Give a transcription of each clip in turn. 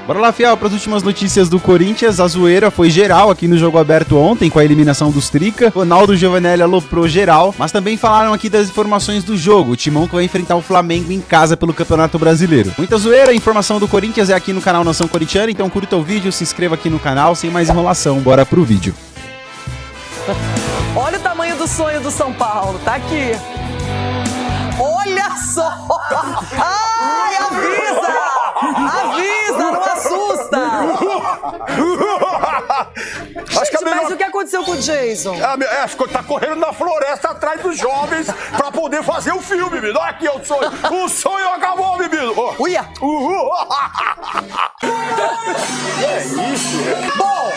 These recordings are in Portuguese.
Bora lá, Fiel, para as últimas notícias do Corinthians. A zoeira foi geral aqui no Jogo Aberto ontem, com a eliminação dos Trica. Ronaldo Giovanelli aloprou geral, mas também falaram aqui das informações do jogo. O Timão que vai enfrentar o Flamengo em casa pelo Campeonato Brasileiro. Muita zoeira, a informação do Corinthians é aqui no canal Nação Corintiana, então curta o vídeo, se inscreva aqui no canal, sem mais enrolação. Bora pro vídeo. Olha o tamanho do sonho do São Paulo, tá aqui. Olha só! Ai, avisa! Avisa, não assusta! Gente, mas o que aconteceu com o Jason? Tá correndo na floresta atrás dos jovens pra poder fazer o filme, menino. Olha aqui o sonho. O sonho acabou, menino. Uia! É isso. Bom,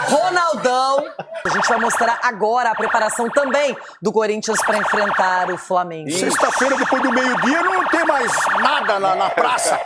Ronaldão, a gente vai mostrar agora a preparação também do Corinthians para enfrentar o Flamengo. Sexta-feira, depois do meio-dia, não tem mais nada na praça.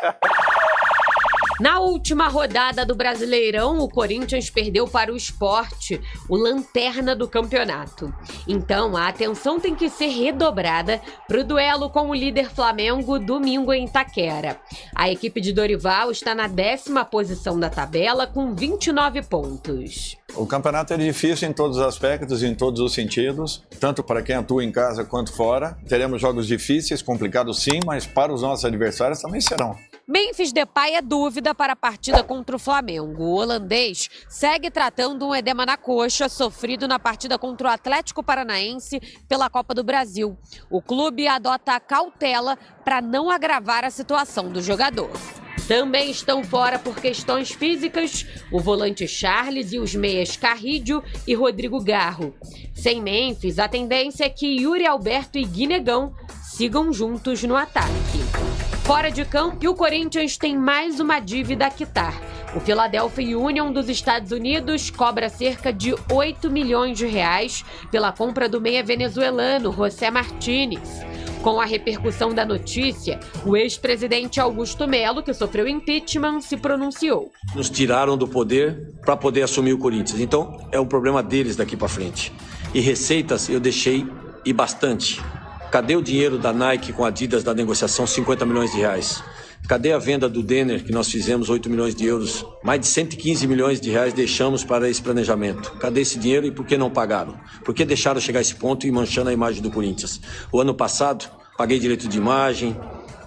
Na última rodada do Brasileirão, o Corinthians perdeu para o Sport, o lanterna do campeonato. Então, a atenção tem que ser redobrada para o duelo com o líder Flamengo domingo em Itaquera. A equipe de Dorival está na 10ª posição da tabela com 29 pontos. O campeonato é difícil em todos os aspectos, em todos os sentidos, tanto para quem atua em casa quanto fora. Teremos jogos difíceis, complicados sim, mas para os nossos adversários também serão. Memphis Depay é dúvida para a partida contra o Flamengo. O holandês segue tratando um edema na coxa sofrido na partida contra o Atlético Paranaense pela Copa do Brasil. O clube adota cautela para não agravar a situação do jogador. Também estão fora por questões físicas o volante Charles e os meias Carrídio e Rodrigo Garro. Sem Memphis, a tendência é que Yuri Alberto e Guinegão sigam juntos no ataque. Fora de campo, o Corinthians tem mais uma dívida a quitar. O Philadelphia Union dos Estados Unidos cobra cerca de 8 milhões de reais pela compra do meia venezuelano José Martínez. Com a repercussão da notícia, o ex-presidente Augusto Melo, que sofreu impeachment, se pronunciou. Nos tiraram do poder para poder assumir o Corinthians. Então, é um problema deles daqui para frente. E receitas eu deixei e bastante. Cadê o dinheiro da Nike com a Adidas da negociação, 50 milhões de reais? Cadê a venda do Denner, que nós fizemos 8 milhões de euros? Mais de 115 milhões de reais deixamos para esse planejamento. Cadê esse dinheiro e por que não pagaram? Por que deixaram chegar a esse ponto e manchando a imagem do Corinthians? O ano passado, paguei direito de imagem,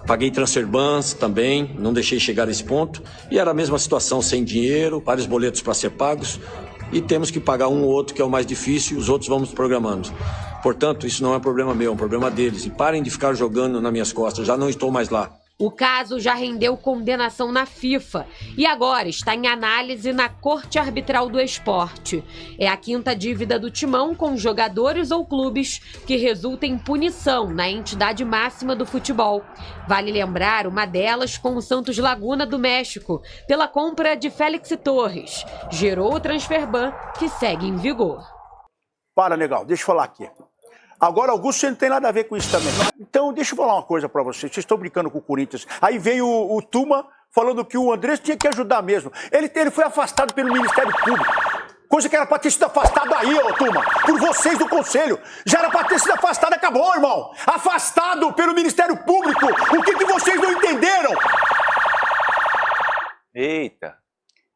paguei transfer bans também, não deixei chegar a esse ponto. E era a mesma situação, sem dinheiro, vários boletos para ser pagos. E temos que pagar um ou outro, que é o mais difícil, e os outros vamos programando. Portanto, isso não é um problema meu, é um problema deles. E parem de ficar jogando nas minhas costas, já não estou mais lá. O caso já rendeu condenação na FIFA e agora está em análise na Corte Arbitral do Esporte. É a 5ª dívida do Timão com jogadores ou clubes que resulta em punição na entidade máxima do futebol. Vale lembrar uma delas com o Santos Laguna do México, pela compra de Félix Torres. Gerou o transfer ban que segue em vigor. Para, legal, deixa eu falar aqui. Agora, Augusto, você não tem nada a ver com isso também. Então, deixa eu falar uma coisa pra vocês. Vocês estão brincando com o Corinthians. Aí veio o Tuma falando que o Andrés tinha que ajudar mesmo. Ele foi afastado pelo Ministério Público. Coisa que era pra ter sido afastado aí, ô Tuma. Por vocês do Conselho. Já era pra ter sido afastado, acabou, irmão. Afastado pelo Ministério Público. O que vocês não entenderam? Eita.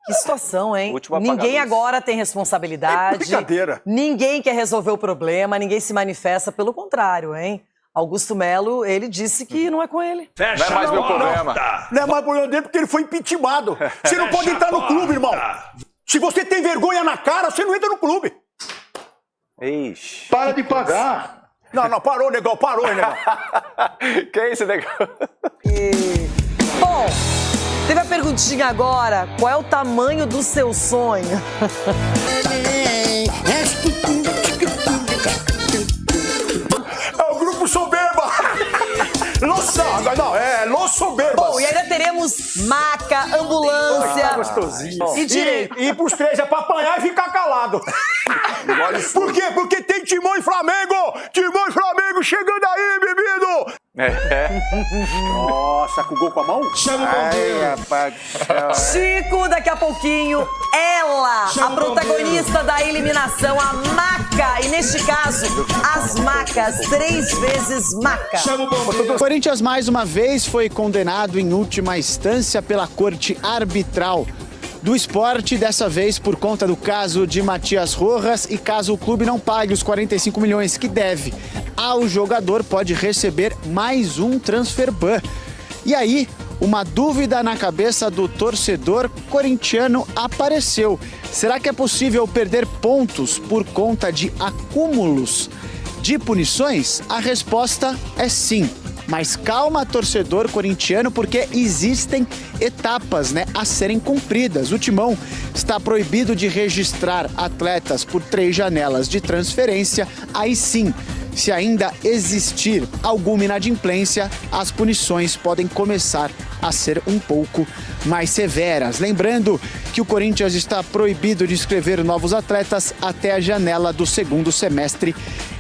Que situação, hein? Ninguém agora tem responsabilidade. É brincadeira. Ninguém quer resolver o problema, ninguém se manifesta, pelo contrário, hein? Augusto Melo, ele disse que não é com ele. Fecha, não é mais meu problema. Não é mais problema dele porque ele foi impeachmentado. Você não pode entrar no clube, irmão. Se você tem vergonha na cara, você não entra no clube. Ixi. Para de pagar. Não, parou, negão, parou, negão. Que isso, negão? Bom, teve a perguntinha agora, qual é o tamanho do seu sonho? É o Grupo Soberba. Los Soberbas. Bom, e ainda teremos maca, ambulância e direito. E pros três é pra apanhar e ficar calado. Por quê? Porque tem Timão e Flamengo! Timão e Flamengo chegando aí, bebido! Nossa, com o gol com a mão? Chico, daqui a pouquinho, ela, a protagonista da eliminação, a Maca. E neste caso, as Macas, 3 vezes Maca. O Corinthians mais uma vez foi condenado em última instância pela Corte Arbitral do Esporte, dessa vez por conta do caso de Matias Rojas, e caso o clube não pague os 45 milhões que deve ao jogador, pode receber mais um transfer ban. E aí, uma dúvida na cabeça do torcedor corintiano apareceu. Será que é possível perder pontos por conta de acúmulos de punições? A resposta é sim. Mas calma, torcedor corintiano, porque existem etapas, a serem cumpridas. O Timão está proibido de registrar atletas por 3 janelas de transferência. Aí sim, se ainda existir alguma inadimplência, as punições podem começar a ser um pouco mais severas. Lembrando que o Corinthians está proibido de inscrever novos atletas até a janela do segundo semestre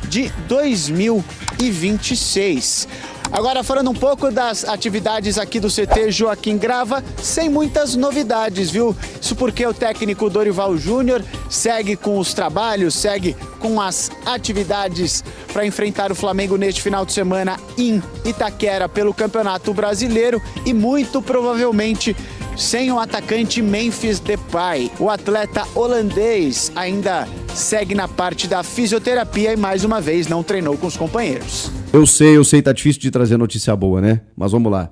de 2026. Agora, falando um pouco das atividades aqui do CT Joaquim Grava, sem muitas novidades, viu? Isso porque o técnico Dorival Júnior segue com os trabalhos, segue com as atividades para enfrentar o Flamengo neste final de semana em Itaquera pelo Campeonato Brasileiro e muito provavelmente sem o atacante Memphis Depay. O atleta holandês ainda segue na parte da fisioterapia e mais uma vez não treinou com os companheiros. Eu sei, tá difícil de trazer notícia boa, né? Mas vamos lá.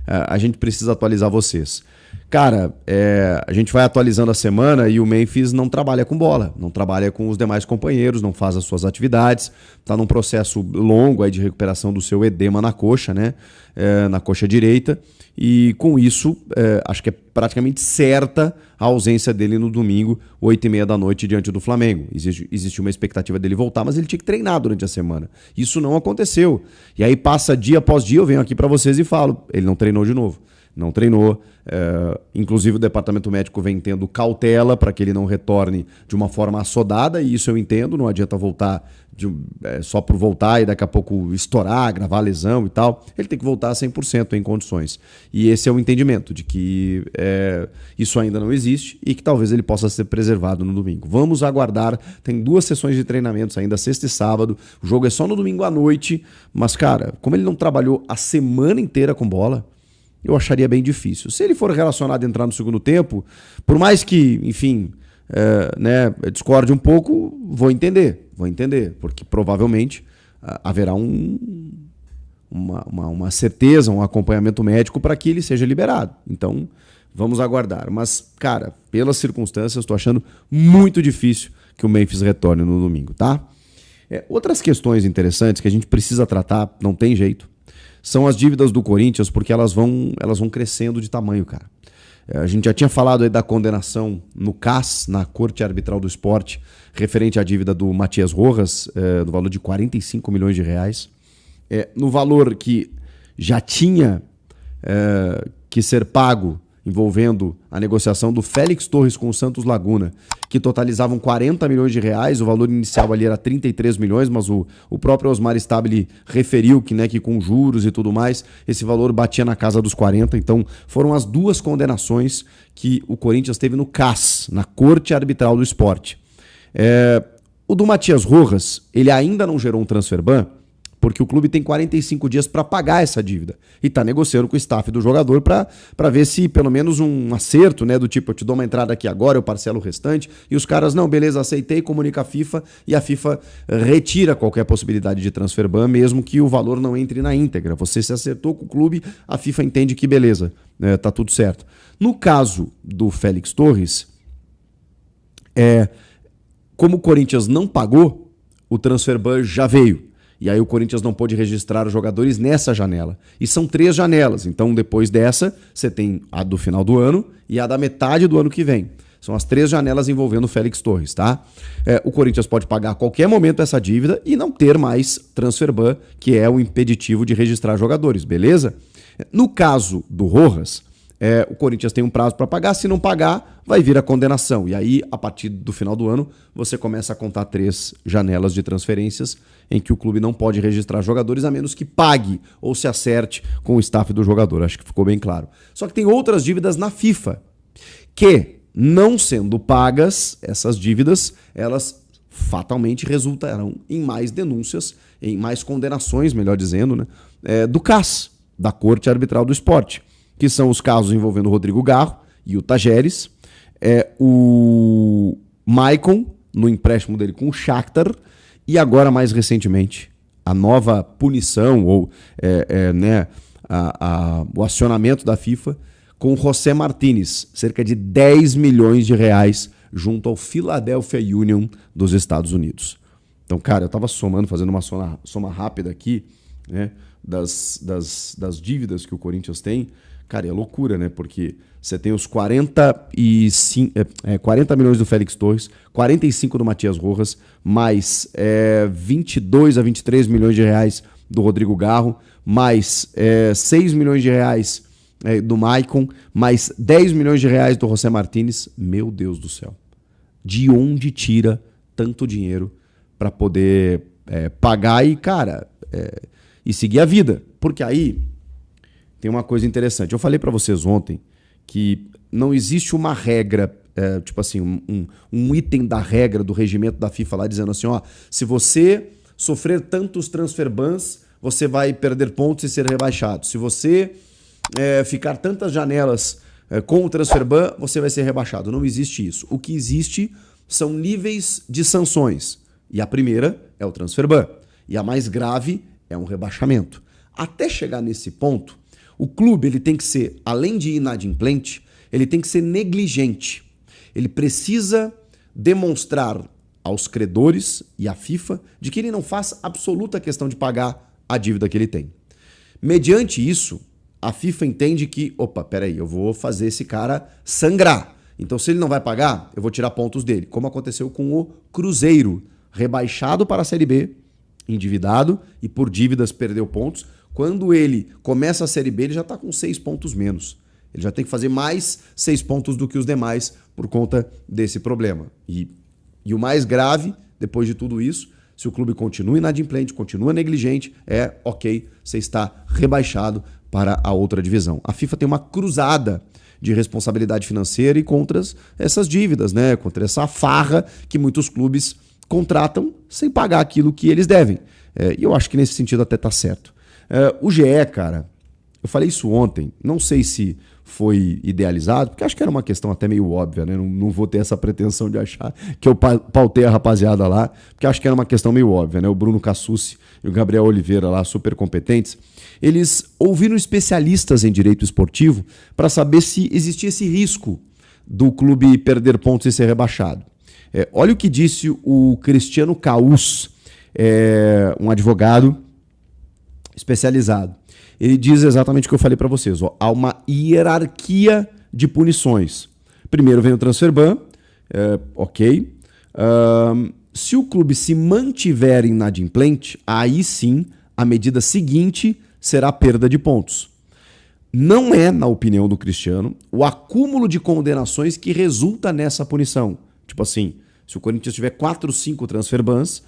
A gente precisa atualizar vocês. Cara, a gente vai atualizando a semana e o Memphis não trabalha com bola, não trabalha com os demais companheiros, não faz as suas atividades, tá num processo longo aí de recuperação do seu edema na coxa, né? Na coxa direita. E com isso, acho que é praticamente certa a ausência dele no domingo, 8h30 da noite, diante do Flamengo. Existe uma expectativa dele voltar, mas ele tinha que treinar durante a semana. Isso não aconteceu. E aí passa dia após dia, eu venho aqui para vocês e falo, ele não treinou de novo. Não treinou, inclusive o departamento médico vem tendo cautela para que ele não retorne de uma forma assodada, e isso eu entendo, não adianta voltar só por voltar e daqui a pouco estourar, gravar a lesão e tal. Ele tem que voltar a 100% em condições. E esse é o entendimento de que isso ainda não existe e que talvez ele possa ser preservado no domingo. Vamos aguardar, tem 2 sessões de treinamentos ainda, sexta e sábado, o jogo é só no domingo à noite, mas cara, como ele não trabalhou a semana inteira com bola, eu acharia bem difícil. Se ele for relacionado a entrar no segundo tempo, por mais que, enfim, discorde um pouco, vou entender, porque provavelmente haverá uma certeza, um acompanhamento médico para que ele seja liberado. Então, vamos aguardar. Mas, cara, pelas circunstâncias, estou achando muito difícil que o Memphis retorne no domingo, tá? Outras questões interessantes que a gente precisa tratar, não tem jeito, são as dívidas do Corinthians, porque elas vão crescendo de tamanho, cara. A gente já tinha falado aí da condenação no CAS, na Corte Arbitral do Esporte, referente à dívida do Matias Rojas, no valor de 45 milhões de reais. No valor que já tinha que ser pago, envolvendo a negociação do Félix Torres com o Santos Laguna, que totalizavam 40 milhões de reais, o valor inicial ali era 33 milhões, mas o próprio Osmar Stabile referiu que com juros e tudo mais, esse valor batia na casa dos 40, então foram as 2 condenações que o Corinthians teve no CAS, na Corte Arbitral do Esporte. O do Matias Rojas, ele ainda não gerou um transfer ban, porque o clube tem 45 dias para pagar essa dívida. E está negociando com o staff do jogador para ver se pelo menos um acerto, do tipo, eu te dou uma entrada aqui agora, eu parcelo o restante. E os caras, não, beleza, aceitei, comunica a FIFA, e a FIFA retira qualquer possibilidade de transfer ban, mesmo que o valor não entre na íntegra. Você se acertou com o clube, a FIFA entende que beleza, tá tudo certo. No caso do Félix Torres, como o Corinthians não pagou, o transfer ban já veio. E aí o Corinthians não pôde registrar os jogadores nessa janela. E são 3 janelas. Então, depois dessa, você tem a do final do ano e a da metade do ano que vem. São as 3 janelas envolvendo o Félix Torres, tá? O Corinthians pode pagar a qualquer momento essa dívida e não ter mais transfer ban, que é o impeditivo de registrar jogadores, beleza? No caso do Rojas, o Corinthians tem um prazo para pagar. Se não pagar, vai vir a condenação. E aí, a partir do final do ano, você começa a contar 3 janelas de transferências em que o clube não pode registrar jogadores a menos que pague ou se acerte com o staff do jogador. Acho que ficou bem claro. Só que tem outras dívidas na FIFA que, não sendo pagas, essas dívidas, elas fatalmente resultarão em mais denúncias, em mais condenações, melhor dizendo, né, do CAS, da Corte Arbitral do Esporte, que são os casos envolvendo o Rodrigo Garro e o Tajeres, o Maicon, no empréstimo dele com o Shakhtar, e agora, mais recentemente, a nova punição, ou o acionamento da FIFA com o José Martínez, cerca de 10 milhões de reais, junto ao Philadelphia Union dos Estados Unidos. Então, cara, eu tava somando, fazendo uma soma rápida aqui, né, das dívidas que o Corinthians tem. Cara, é loucura, né? Porque você tem os 40 milhões do Félix Torres, 45 do Matias Rojas, mais 22 a 23 milhões de reais do Rodrigo Garro, mais 6 milhões de reais do Maicon, mais 10 milhões de reais do José Martínez. Meu Deus do céu. De onde tira tanto dinheiro para poder pagar e, cara, e seguir a vida? Porque aí tem uma coisa interessante. Eu falei para vocês ontem que não existe uma regra, tipo assim, um item da regra do regimento da FIFA lá dizendo assim, ó, se você sofrer tantos transfer bans, você vai perder pontos e ser rebaixado. Se você ficar tantas janelas com o transfer ban, você vai ser rebaixado. Não existe isso. O que existe são níveis de sanções. E a primeira é o transfer ban. E a mais grave é um rebaixamento. Até chegar nesse ponto, o clube ele tem que ser, além de inadimplente, ele tem que ser negligente. Ele precisa demonstrar aos credores e à FIFA de que ele não faz absoluta questão de pagar a dívida que ele tem. Mediante isso, a FIFA entende que, opa, peraí, eu vou fazer esse cara sangrar. Então, se ele não vai pagar, eu vou tirar pontos dele. Como aconteceu com o Cruzeiro, rebaixado para a Série B, endividado e por dívidas perdeu pontos. Quando ele começa a Série B, ele já está com 6 pontos menos. Ele já tem que fazer mais 6 pontos do que os demais por conta desse problema. E o mais grave, depois de tudo isso, se o clube continua inadimplente, continua negligente, ok, você está rebaixado para a outra divisão. A FIFA tem uma cruzada de responsabilidade financeira e contra essas dívidas, né? Contra essa farra que muitos clubes contratam sem pagar aquilo que eles devem. E eu acho que nesse sentido até está certo. O GE, cara, eu falei isso ontem, não sei se foi idealizado, porque acho que era uma questão até meio óbvia, né? Não vou ter essa pretensão de achar que eu pautei a rapaziada lá, porque acho que era uma questão meio óbvia, né? O Bruno Cassucci e o Gabriel Oliveira lá, super competentes, eles ouviram especialistas em direito esportivo para saber se existia esse risco do clube perder pontos e ser rebaixado. Olha o que disse o Cristiano Caus, um advogado especializado. Ele diz exatamente o que eu falei para vocês. Ó, há uma hierarquia de punições. Primeiro vem o transfer ban, ok. Se o clube se mantiver inadimplente, aí sim a medida seguinte será a perda de pontos. Não é, na opinião do Cristiano, o acúmulo de condenações que resulta nessa punição. Tipo assim, se o Corinthians tiver 4, 5 transfer bans,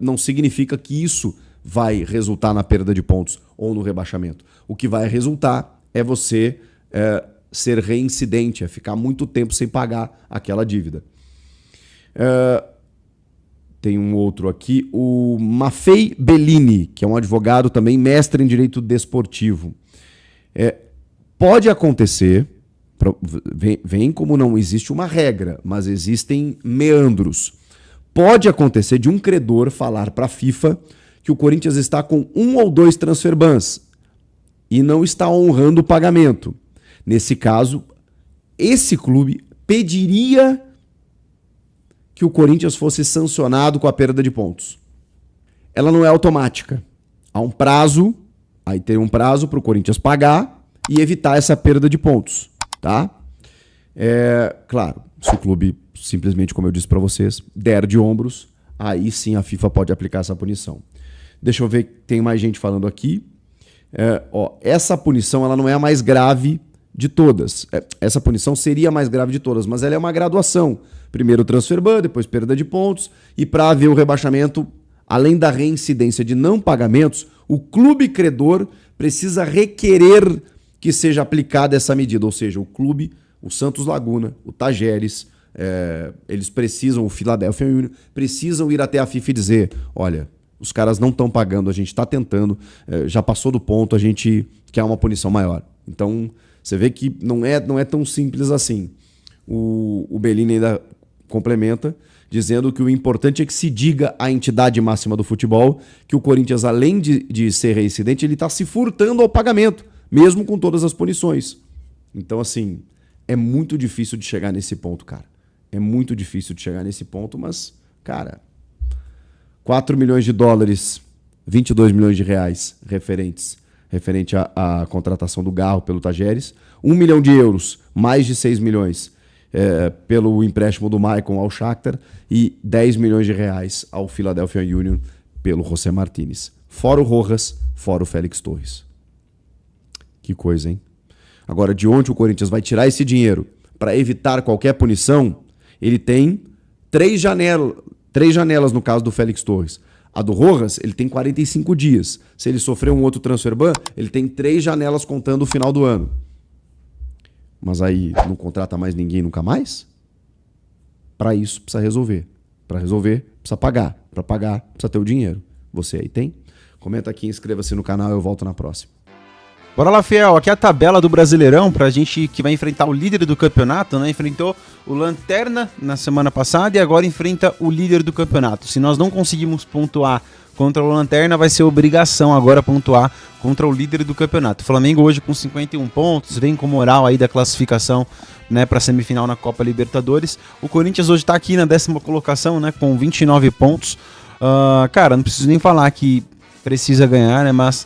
não significa que isso vai resultar na perda de pontos ou no rebaixamento. O que vai resultar é você ser reincidente, é ficar muito tempo sem pagar aquela dívida. Tem um outro aqui, o Maffei Bellini, que é um advogado também, mestre em direito desportivo. Pode acontecer, vem como não existe uma regra, mas existem meandros. Pode acontecer de um credor falar para a FIFA que o Corinthians está com 1 ou 2 transfer bans e não está honrando o pagamento. Nesse caso, esse clube pediria que o Corinthians fosse sancionado com a perda de pontos. Ela não é automática. Há um prazo, aí tem um prazo para o Corinthians pagar e evitar essa perda de pontos, tá? Claro, se o clube simplesmente, como eu disse para vocês, der de ombros, aí sim a FIFA pode aplicar essa punição. Deixa eu ver, tem mais gente falando aqui. Essa punição ela não é a mais grave de todas. Essa punição seria a mais grave de todas, mas ela é uma graduação. Primeiro o transfer ban, depois perda de pontos, e para haver o rebaixamento, além da reincidência de não pagamentos, o clube credor precisa requerer que seja aplicada essa medida, ou seja, o clube, o Santos Laguna, o Tajeres, eles precisam, o Philadelphia Union, precisam ir até a FIFA e dizer, olha, os caras não estão pagando, a gente está tentando, já passou do ponto, a gente quer uma punição maior. Então, você vê que não é tão simples assim. O Bellini ainda complementa, dizendo que o importante é que se diga à entidade máxima do futebol que o Corinthians, além de ser reincidente, ele está se furtando ao pagamento, mesmo com todas as punições. Então, assim, é muito difícil de chegar nesse ponto, cara. É muito difícil de chegar nesse ponto, mas, cara, 4 milhões de dólares, 22 milhões de reais referente à contratação do Garro pelo Tajeres, 1 milhão de euros, mais de 6 milhões pelo empréstimo do Maicon ao Shakhtar e 10 milhões de reais ao Philadelphia Union pelo José Martínez. Fora o Rojas, fora o Félix Torres. Que coisa, hein? Agora, de onde o Corinthians vai tirar esse dinheiro para evitar qualquer punição? Ele tem 3 janelas no caso do Félix Torres. A do Rojas, ele tem 45 dias. Se ele sofrer um outro transfer ban, ele tem 3 janelas contando o final do ano. Mas aí não contrata mais ninguém nunca mais? Para isso precisa resolver. Para resolver, precisa pagar. Para pagar, precisa ter o dinheiro. Você aí tem? Comenta aqui, inscreva-se no canal, eu volto na próxima. Bora lá, Fiel. Aqui é a tabela do Brasileirão pra gente que vai enfrentar o líder do campeonato, né? Enfrentou o Lanterna na semana passada e agora enfrenta o líder do campeonato. Se nós não conseguimos pontuar contra o Lanterna, vai ser obrigação agora pontuar contra o líder do campeonato. O Flamengo hoje com 51 pontos, vem com moral aí da classificação, né, para semifinal na Copa Libertadores. O Corinthians hoje tá aqui na 10ª colocação, né, com 29 pontos. Cara, não preciso nem falar que precisa ganhar, né, mas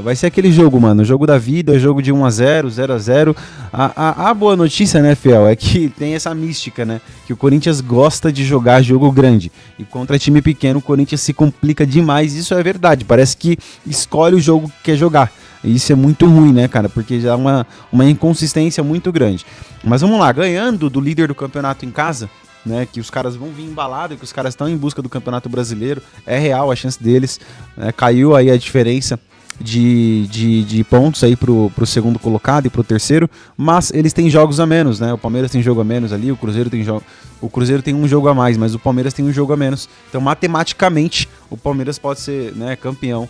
vai ser aquele jogo, mano, jogo da vida, jogo de 1-0, 0-0. A boa notícia, né, Fiel, é que tem essa mística, né, que o Corinthians gosta de jogar jogo grande, e contra time pequeno o Corinthians se complica demais. Isso é verdade, parece que escolhe o jogo que quer jogar, e isso é muito ruim, né, cara, porque já é uma inconsistência muito grande. Mas vamos lá, ganhando do líder do campeonato em casa, né, que os caras vão vir embalados, que os caras estão em busca do Campeonato Brasileiro, é real a chance deles, né, caiu aí a diferença de pontos aí pro segundo colocado e pro terceiro, mas eles têm jogos a menos, né, o Palmeiras tem jogo a menos ali, o Cruzeiro tem um jogo a mais, mas o Palmeiras tem um jogo a menos, então matematicamente o Palmeiras pode ser, né, campeão,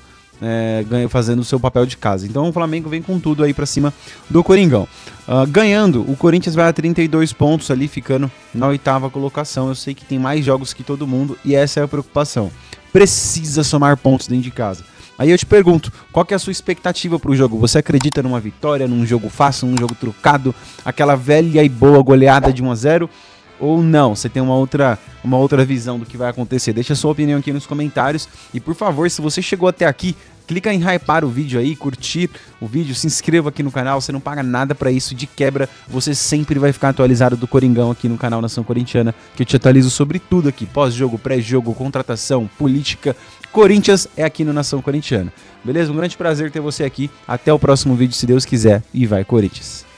fazendo o seu papel de casa. Então o Flamengo vem com tudo aí pra cima do Coringão. Ganhando, o Corinthians vai a 32 pontos ali, ficando na 8ª colocação. Eu sei que tem mais jogos que todo mundo e essa é a preocupação. Precisa somar pontos dentro de casa. Aí eu te pergunto, qual que é a sua expectativa pro jogo? Você acredita numa vitória, num jogo fácil, num jogo trucado, aquela velha e boa goleada de 1-0? Ou não, você tem uma outra visão do que vai acontecer? Deixa a sua opinião aqui nos comentários. E por favor, se você chegou até aqui, clica em hypar o vídeo aí, curtir o vídeo, se inscreva aqui no canal, você não paga nada pra isso, de quebra, você sempre vai ficar atualizado do Coringão aqui no canal Nação Corintiana, que eu te atualizo sobre tudo aqui, pós-jogo, pré-jogo, contratação, política. Corinthians é aqui no Nação Corintiana, beleza? Um grande prazer ter você aqui, até o próximo vídeo, se Deus quiser, e vai Corinthians!